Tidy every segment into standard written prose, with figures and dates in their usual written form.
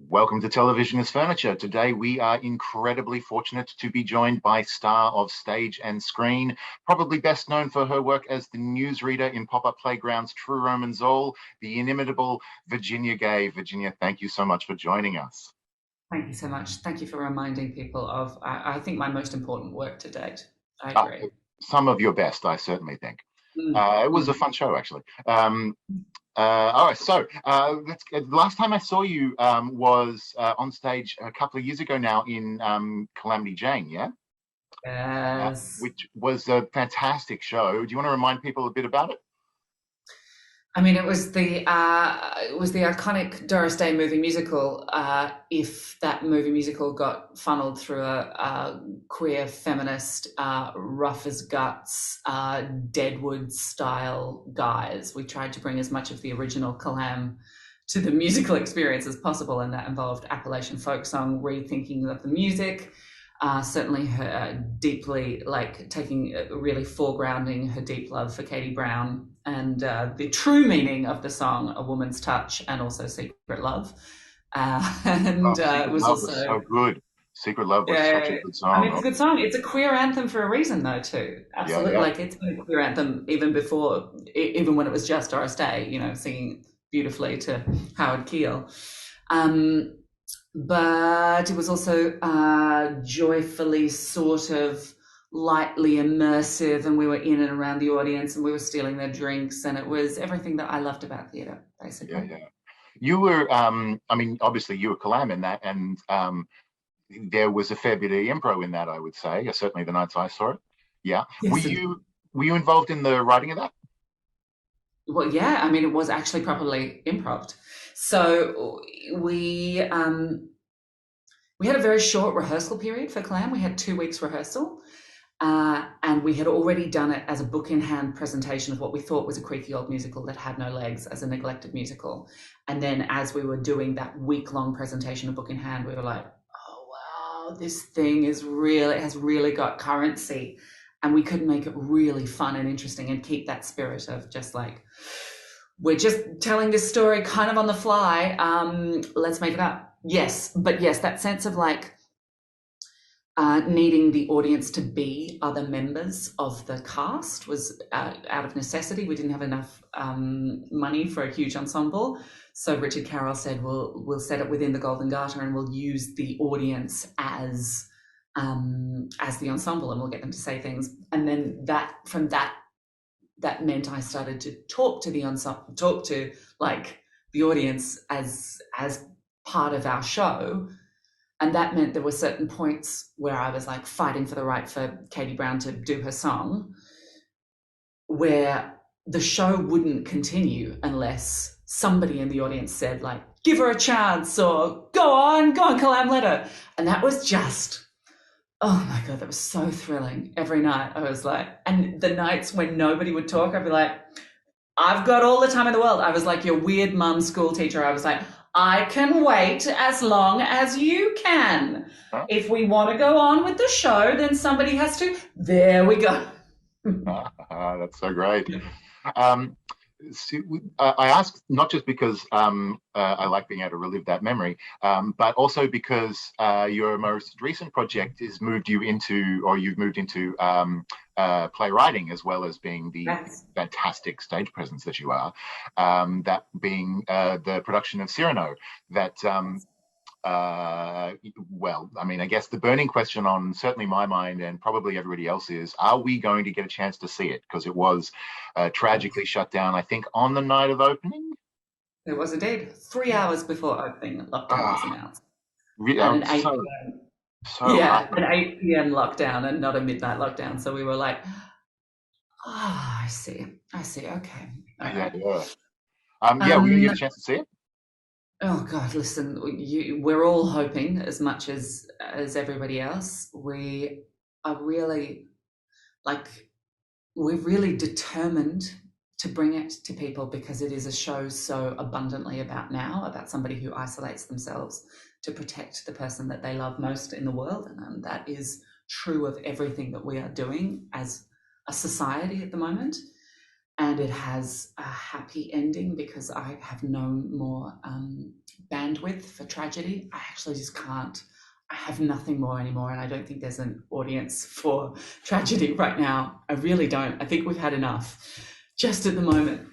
Welcome to Television is Furniture. Today we are incredibly fortunate to be joined by star of stage and screen, probably best known for her work as the newsreader in Pop-Up Playground's True Romans All, the inimitable Virginia Gay. Virginia, thank you so much for joining us. Thank you so much. Thank you for reminding people of, I think, my most important work to date. I agree. Some of your best, I certainly think. It was a fun show, actually. All right, so last time I saw you was on stage a couple of years ago now in Calamity Jane, yeah? Yes. Which was a fantastic show. Do you want to remind people a bit about it? I mean, it was the iconic Doris Day movie musical. If that movie musical got funneled through a queer feminist, rough as guts, Deadwood style guise, we tried to bring as much of the original Calam to the musical experience as possible, and that involved Appalachian folk song, rethinking of the music. Certainly her deeply, really foregrounding her deep love for Katie Brown and the true meaning of the song A Woman's Touch, and also Secret Love. It was also so good. Secret Love was such a good song. I mean, it's a good song. It's a queer anthem for a reason, though, too. Absolutely. Yeah. It's been a queer anthem even when it was just Doris Day, singing beautifully to Howard Keel. But it was also joyfully sort of lightly immersive, and we were in and around the audience and we were stealing their drinks, and it was everything that I loved about theatre, basically. Yeah. You were, obviously you were Calam in that, and there was a fair bit of improv in that, I would say, certainly the nights I saw it. Yeah. Yes, were you involved in the writing of that? Well, yeah, it was actually properly improv. So we had a very short rehearsal period for Calam. We had 2 weeks rehearsal, and we had already done it as a book in hand presentation of what we thought was a creaky old musical that had no legs, as a neglected musical. And then as we were doing that week-long presentation of book in hand, we were like, oh wow, this thing has really got currency, and we could make it really fun and interesting and keep that spirit of just like, we're just telling this story kind of on the fly. Let's make it up. Yes, that sense of needing the audience to be other members of the cast was out of necessity. We didn't have enough money for a huge ensemble. So Richard Carroll said, we'll set it within the Golden Garter and we'll use the audience as the ensemble, and we'll get them to say things. And then that meant I started to talk to the ensemble, the audience as part of our show. And that meant there were certain points where I was fighting for the right for Katie Brown to do her song, where the show wouldn't continue unless somebody in the audience said give her a chance, or go on, Calam, let her. And that was just, oh my God, that was so thrilling. Every night I was and the nights when nobody would talk, I'd be I've got all the time in the world. I was your weird mum school teacher. I was I can wait as long as you can. Huh? If we want to go on with the show, then somebody has to. There we go. That's so great. I ask not just because I like being able to relive that memory, but also because your most recent project you've moved into playwriting, as well as being the fantastic stage presence that you are, that being the production of Cyrano, that I guess the burning question on certainly my mind and probably everybody else is, are we going to get a chance to see it? Because it was tragically shut down, I think, on the night of opening. It was indeed 3 hours before opening. Lockdown was announced. And an 8 p.m. lockdown and not a midnight lockdown. So we were I see. Okay. Yeah. We're going to get a chance to see it. Oh God, listen, we're all hoping as much as everybody else. We are really we're really determined to bring it to people, because it is a show so abundantly about somebody who isolates themselves to protect the person that they love most in the world. And that is true of everything that we are doing as a society at the moment. And it has a happy ending because I have no more bandwidth for tragedy. I actually just can't. I have nothing more anymore, and I don't think there's an audience for tragedy right now. I really don't. I think we've had enough just at the moment.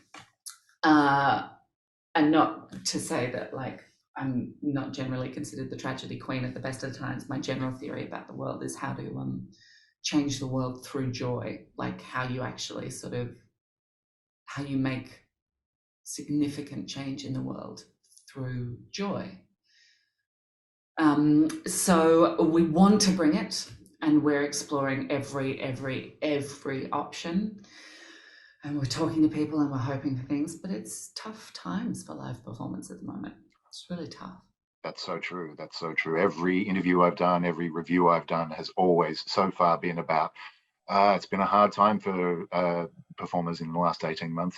And not to say that, like, I'm not generally considered the tragedy queen at the best of times. My general theory about the world is how to change the world through joy, like how you actually how you make significant change in the world through joy. So we want to bring it, and we're exploring every option. And we're talking to people and we're hoping for things, but it's tough times for live performance at the moment. It's really tough. That's so true. That's so true. Every interview I've done, every review I've done has always so far been about, it's been a hard time for performers in the last 18 months.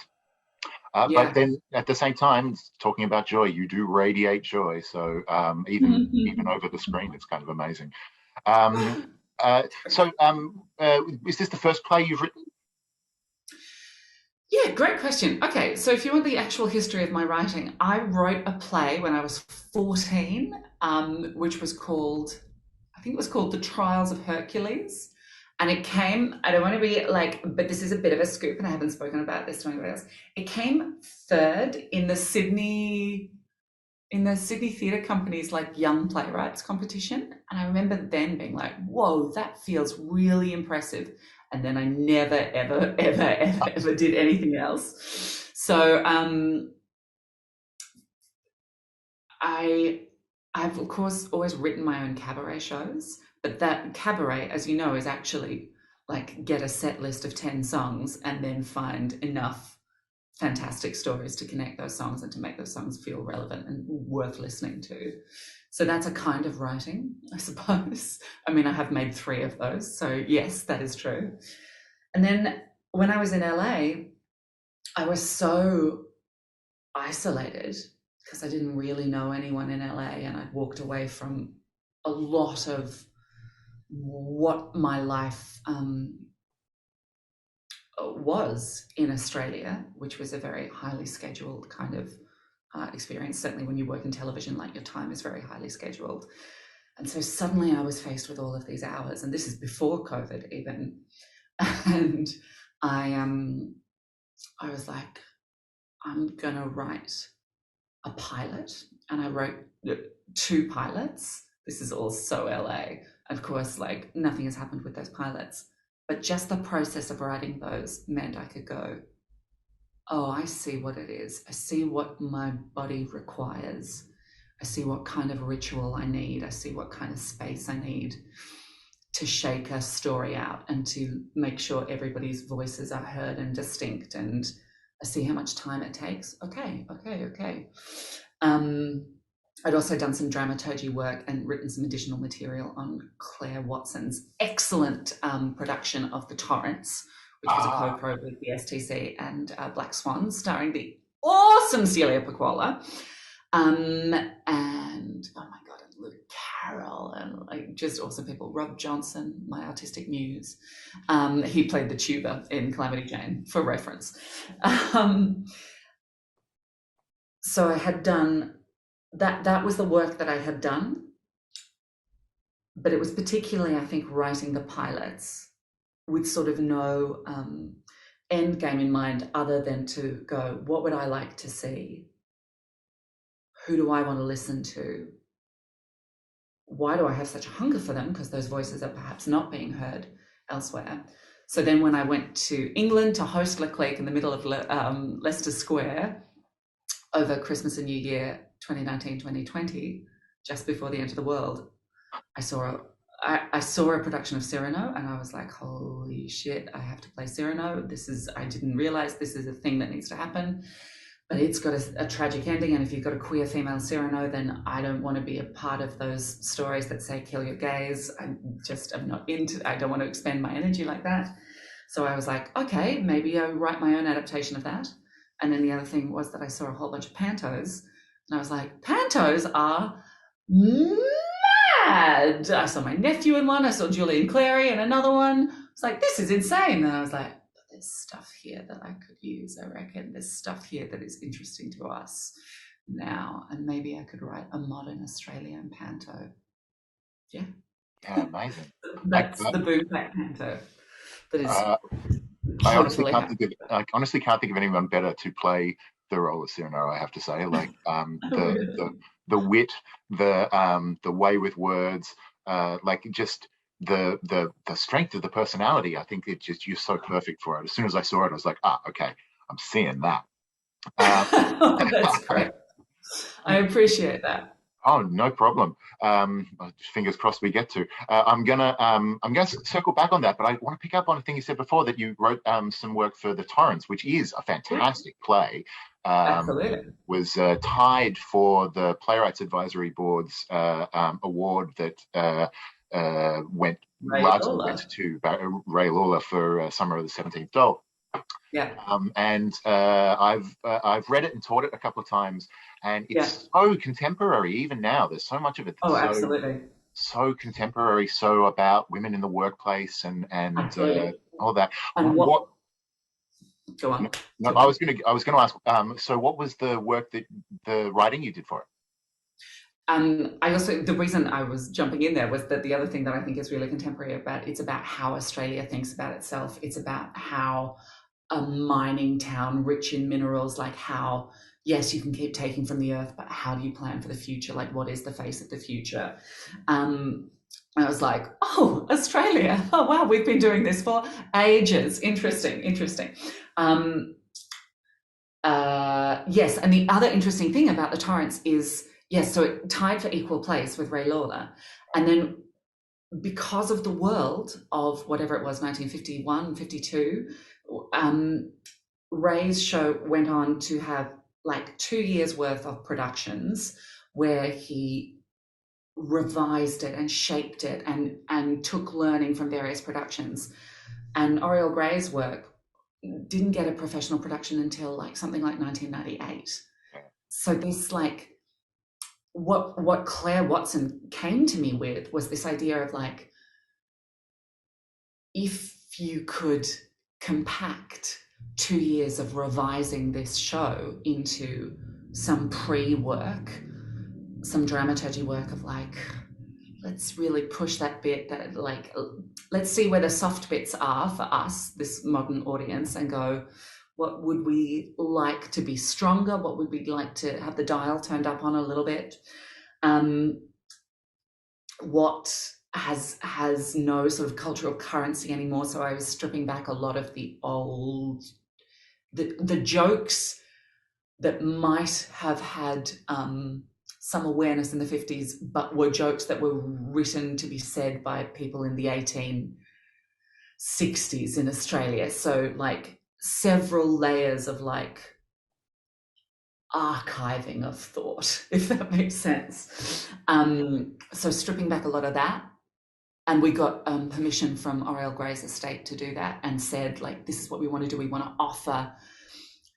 But then at the same time, talking about joy, you do radiate joy. So even over the screen, it's kind of amazing. Is this the first play you've written? Yeah, great question. Okay, so if you want the actual history of my writing, I wrote a play when I was 14, which was called, I think it was called The Trials of Hercules. And it came, I don't want to be like, but this is a bit of a scoop and I haven't spoken about this to anybody else. It came third in the Sydney Theatre Company's like Young Playwrights competition. And I remember then being like, whoa, that feels really impressive. And then I never, ever did anything else. So I've of course always written my own cabaret shows, but that cabaret, as you know, is actually like get a set list of 10 songs and then find enough fantastic stories to connect those songs and to make those songs feel relevant and worth listening to. So that's a kind of writing, I suppose. I mean, I have made 3 of those. So yes, that is true. And then when I was in LA, I was so isolated because I didn't really know anyone in LA, and I'd walked away from a lot of what my life was in Australia, which was a very highly scheduled kind of experience. Certainly when you work in television, like your time is very highly scheduled. And so suddenly I was faced with all of these hours, and this is before COVID even. And I was like, I'm gonna write a pilot. And I wrote 2 pilots. This is all so LA. Of course, like nothing has happened with those pilots, but just the process of writing those meant I could go, oh, I see what it is. I see what my body requires. I see what kind of ritual I need. I see what kind of space I need to shake a story out and to make sure everybody's voices are heard and distinct. And I see how much time it takes. Okay. I'd also done some dramaturgy work and written some additional material on Claire Watson's excellent production of The Torrents, which was a co-pro with the STC and Black Swans, starring the awesome Celia Pacquola. And oh my God, and Luke Carroll, and like just awesome people. Rob Johnson, my artistic muse. He played the tuba in Calamity Jane, for reference. So I had done that was the work that I had done, but it was particularly, I think, writing the pilots with sort of no end game in mind other than to go, what would I like to see? Who do I want to listen to? Why do I have such a hunger for them? Because those voices are perhaps not being heard elsewhere. So then when I went to England to host Leclerc in the middle of Leicester Square over Christmas and New Year 2019-2020, just before the end of the world, I saw a production of Cyrano, and I was like, holy shit, I have to play Cyrano. I didn't realize this is a thing that needs to happen, but it's got a tragic ending. And if you've got a queer female Cyrano, then I don't want to be a part of those stories that say kill your gays. I'm not into, I don't want to expend my energy like that. So I was like, okay, maybe I'll write my own adaptation of that. And then the other thing was that I saw a whole bunch of pantos, and I was like, pantos are mad. I saw my nephew in one, I saw Julian Clary in another one. I was like, this is insane. And I was like, but there's stuff here that I could use, I reckon. There's stuff here that is interesting to us now. And maybe I could write a modern Australian panto. Yeah. Yeah, amazing. That's the boom back panto that is I honestly hopefully can't happening. think of I honestly can't think of anyone better to play the role of Cyrano. I have to say, like the wit, the way with words, like just the strength of the personality. I think it just you're so perfect for it. As soon as I saw it, I was like, okay, I'm seeing that. That's great. I appreciate that. Oh, no problem. Fingers crossed we get to. I'm gonna circle back on that, but I want to pick up on a thing you said before that you wrote some work for the Torrents, which is a fantastic play. Absolutely. Was tied for the Playwrights Advisory Board's award that went Ray largely Lawler. went to Ray Lawler for Summer of the 17th Doll. Yeah. And I've read it and taught it a couple of times, and it's so contemporary even now. There's so much of it that's Absolutely. so contemporary, so about women in the workplace and all that. And What? Go on. No, I was gonna ask. So what was the work that the writing you did for it? I also, the reason I was jumping in there was that the other thing that I think is really contemporary about, it's about how Australia thinks about itself. It's about how a mining town rich in minerals, like how, yes, you can keep taking from the earth, but how do you plan for the future? Like, what is the face of the future? I was like, oh, Australia. Oh, wow, we've been doing this for ages. Interesting. Yes, and the other interesting thing about the Torrents is, yes, so it tied for equal place with Ray Lawler. And then because of the world of whatever it was, 1951, 52, Ray's show went on to have like 2 years worth of productions where he revised it and shaped it and took learning from various productions. And Oriel Gray's work didn't get a professional production until like something like 1998. So this like what Claire Watson came to me with was this idea of like, if you could compact 2 years of revising this show into some pre-work, some dramaturgy work of like, let's really push that bit, that like, let's see where the soft bits are for us, this modern audience, and go, what would we like to be stronger? What would we like to have the dial turned up on a little bit? What has no sort of cultural currency anymore? So I was stripping back a lot of the old, the jokes that might have had some awareness in the 50s, but were jokes that were written to be said by people in the 1860s in Australia. So like several layers of like archiving of thought, if that makes sense. So stripping back a lot of that. And we got permission from Oriel Gray's estate to do that, and said, like, this is what we want to do. We want to offer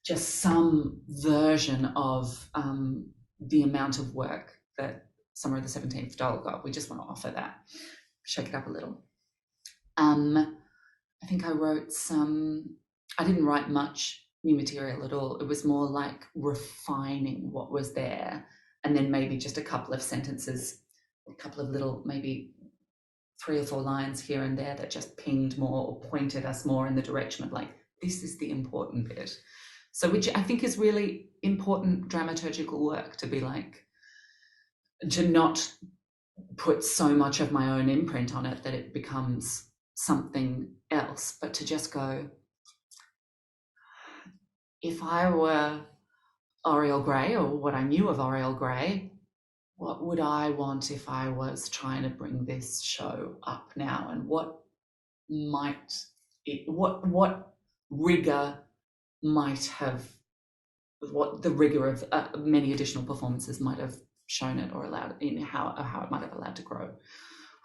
just some version of the amount of work that Summer of the 17th Doll got. We just want to offer that, shake it up a little. I think I wrote I didn't write much new material at all. It was more like refining what was there, and then maybe just a couple of sentences, a couple of little, maybe 3 or 4 lines here and there that just pinged more or pointed us more in the direction of like, this is the important bit. So which I think is really important dramaturgical work, to be like, to not put so much of my own imprint on it that it becomes something else, but to just go, if I were Oriel Gray, or what I knew of Oriel Gray, what would I want if I was trying to bring this show up now? And what rigor might have, what the rigor of many additional performances might have shown it or allowed, in how it might have allowed to grow.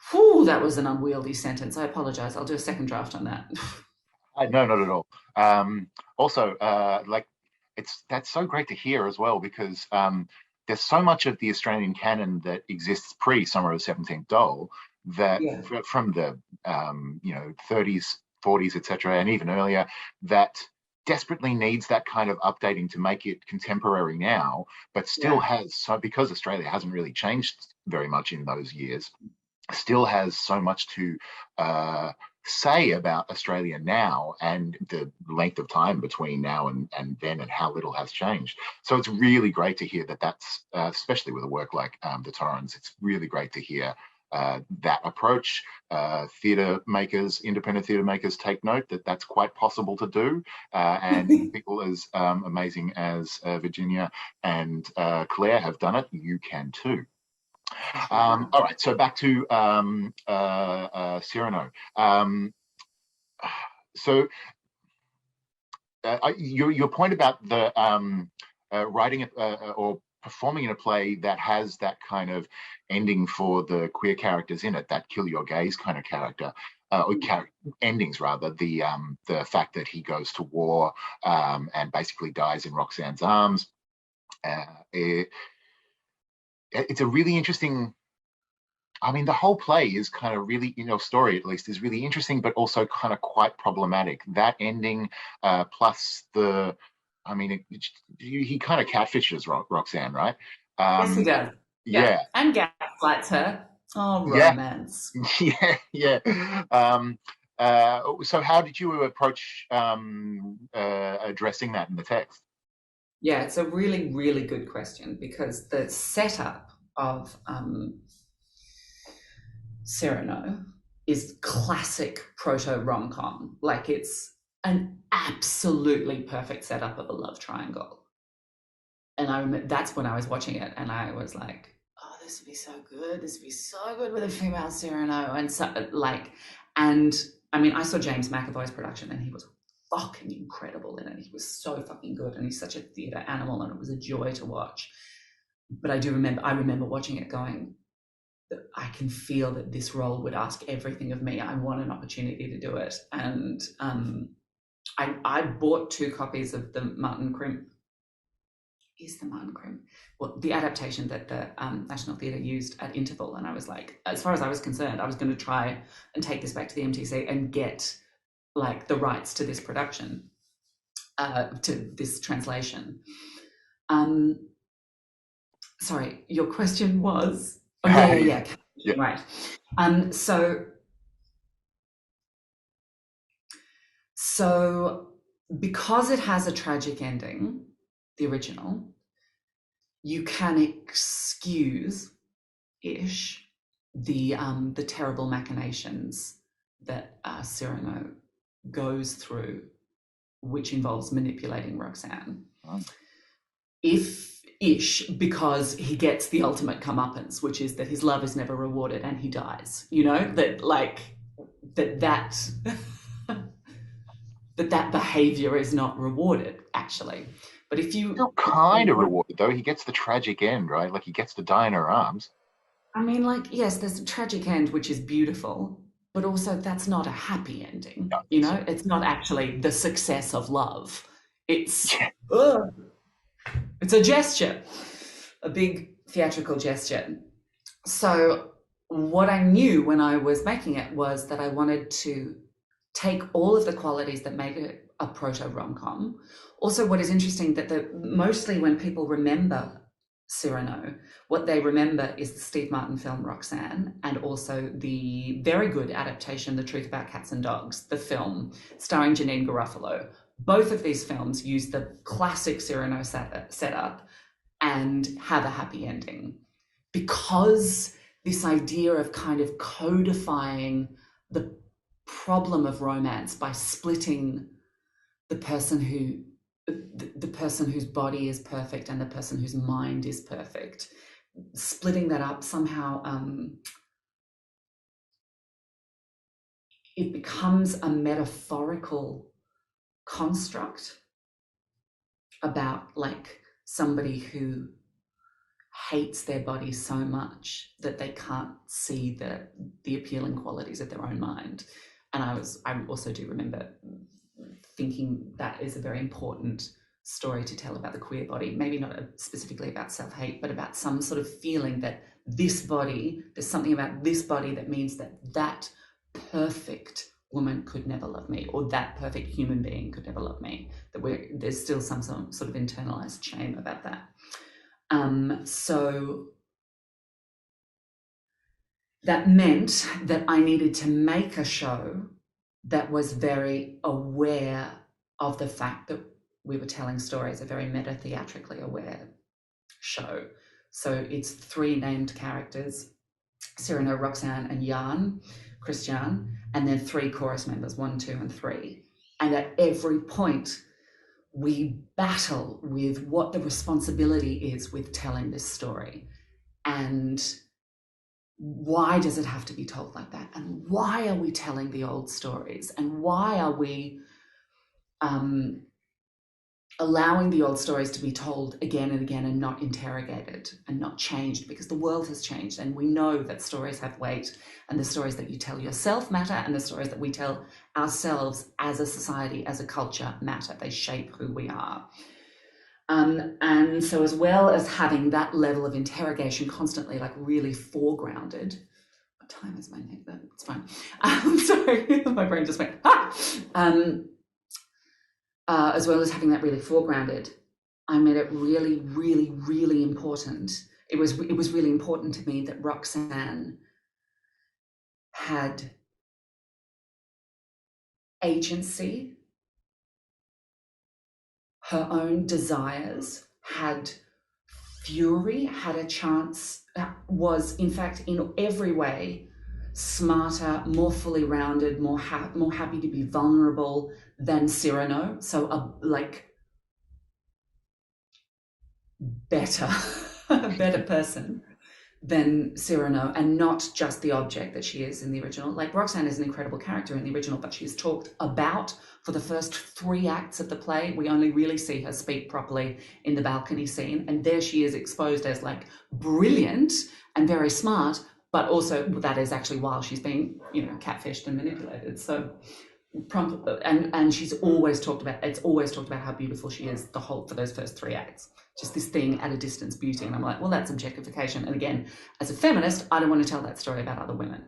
Whew, that was an unwieldy sentence. I apologize. I'll do a second draft on that. No, not at all. Also, like that's so great to hear as well because there's so much of the Australian canon that exists pre Summer of the 17th Doll that Yeah, from the 30s, 40s, etc., and even earlier that desperately needs that kind of updating to make it contemporary now, but still yeah, has so because Australia hasn't really changed very much in those years, still has so much to say about Australia now and the length of time between now and then and how little has changed. So it's really great to hear that that's, especially with a work like the Torrents, it's really great to hear that approach. Theatre makers, independent theatre makers take note that that's quite possible to do. And people as amazing as Virginia and Claire have done it, you can too. All right, so back to Cyrano. So your point about the writing or performing in a play that has that kind of ending for the queer characters in it, that kill your gaze kind of character, or endings rather, the fact that he goes to war and basically dies in Roxanne's arms. It's a really interesting. I mean, the whole play is kind of really, story at least is really interesting, but also kind of quite problematic. That ending, plus I mean, he kind of catfishes Roxanne, right? yes, he does. Yeah, Yeah, and gaslights her. Oh, yeah, romance. yeah, yeah. So how did you approach addressing that in the text? Yeah, it's a really, really good question because the setup of Cyrano is classic proto rom com. Like it's an absolutely perfect setup of a love triangle. And I remember that's when I was watching it, and I was like, "Oh, this would be so good. This would be so good with a female Cyrano." And so, like, and I mean, I saw James McAvoy's production, and he was fucking incredible in it. He was so fucking good, and he's such a theatre animal, and it was a joy to watch. But I remember watching it, going, I can feel that this role would ask everything of me. I want an opportunity to do it, and I bought 2 copies of the Martin Crimp well, the adaptation that the National Theatre used at Interval. And I was like, as far as I was concerned, I was going to try and take this back to the MTC and get like the rights to this production, to this translation. Sorry, your question was, oh yeah, Yeah. right. So because it has a tragic ending, the original, you can excuse ish the terrible machinations that Cyrano goes through, which involves manipulating Roxanne. Oh. If ish, because he gets the ultimate comeuppance, which is that his love is never rewarded and he dies. You know, that like that that behavior is not rewarded actually. But if you, Still kind of rewarded though. He gets the tragic end, right? Like he gets to die in her arms. I mean, like, yes, there's a tragic end, which is beautiful, but also that's not a happy ending. No, You know, it's not actually the success of love. It's yeah. ugh, it's a gesture, a big theatrical gesture. So what I knew when I was making it was that I wanted to take all of the qualities that make it a proto rom-com. Also, what is interesting that mostly when people remember Cyrano, what they remember is the Steve Martin film Roxanne, and also the very good adaptation, The Truth About Cats and Dogs, the film starring Janine Garofalo. Both of these films use the classic Cyrano setup and have a happy ending. Because this idea of kind of codifying the problem of romance by splitting the person whose body is perfect and the person whose mind is perfect, splitting that up somehow, it becomes a metaphorical construct about like somebody who hates their body so much that they can't see the appealing qualities of their own mind. And I also do remember thinking that is a very important story to tell about the queer body, maybe not specifically about self-hate, but about some sort of feeling that this body, there's something about this body that means that that perfect woman could never love me, or that perfect human being could never love me, that there's still some sort of internalized shame about that. So that meant that I needed to make a show that was very aware of the fact that we were telling stories, a very meta-theatrically aware show. So it's 3 named characters, Cyrano, Roxanne, and Jan, Christian, and then 3 chorus members, 1, 2, and 3. And at every point, we battle with what the responsibility is with telling this story. And why does it have to be told like that? And why are we telling the old stories? And why are we allowing the old stories to be told again and again and not interrogated and not changed? Because the world has changed, and we know that stories have weight, and the stories that you tell yourself matter, and the stories that we tell ourselves as a society, as a culture, matter. They shape who we are. And so, as well as having that level of interrogation constantly, like really foregrounded. What time is my neck? It's fine. Sorry, my brain just went, ah! As well as having that really foregrounded, I made it really, really, really important. It was really important to me that Roxanne had agency, her own desires, had fury, had a chance, was in fact in every way smarter, more fully rounded, more happy to be vulnerable than Cyrano. So a better person than Cyrano, and not just the object that she is in the original. Like, Roxanne is an incredible character in the original, but she's talked about for the first 3 acts of the play. We only really see her speak properly in the balcony scene, and there she is exposed as like brilliant and very smart, but also that is actually while she's being, catfished and manipulated. So and she's always talked about, it's always talked about how beautiful she is for those first 3 acts. Just this thing at a distance beauty. And I'm like, well, that's objectification. And again, as a feminist, I don't want to tell that story about other women.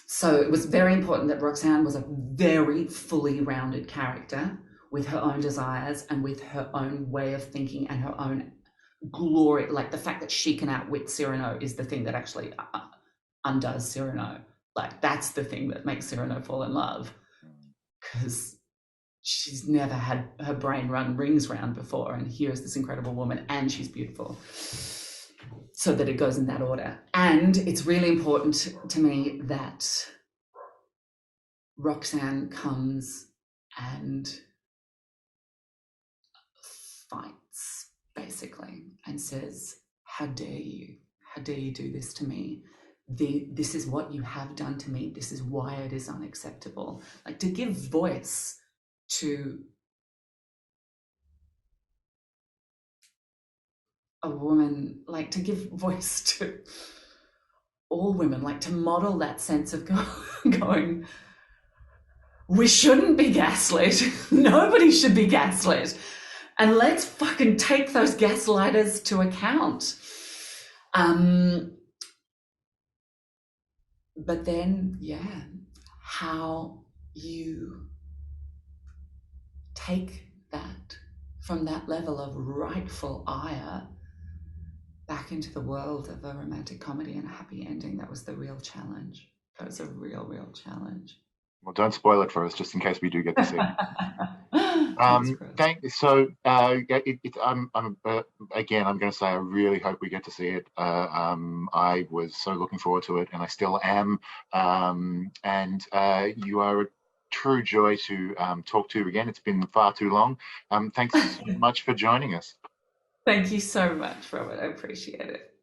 So it was very important that Roxanne was a very fully rounded character with her own desires and with her own way of thinking and her own glory. Like, the fact that she can outwit Cyrano is the thing that actually undoes Cyrano. Like, that's the thing that makes Cyrano fall in love, because she's never had her brain run rings round before, and here's this incredible woman, and she's beautiful. So that it goes in that order. And it's really important to me that Roxanne comes and fights, basically, and says, how dare you? How dare you do this to me? This is what you have done to me. This is why it is unacceptable. Like, to give voice to a woman, like to give voice to all women, like to model that sense of going, we shouldn't be gaslit. Nobody should be gaslit. And let's fucking take those gaslighters to account. But then, how you take that from that level of rightful ire back into the world of a romantic comedy and a happy ending, that was the real challenge. That was a real, real challenge. Well, don't spoil it for us, just in case we do get to see it. Again, I'm going to say I really hope we get to see it. I was so looking forward to it, and I still am. And you are a true joy to talk to again. It's been far too long. Thanks so much for joining us. Thank you so much, Robert. I appreciate it.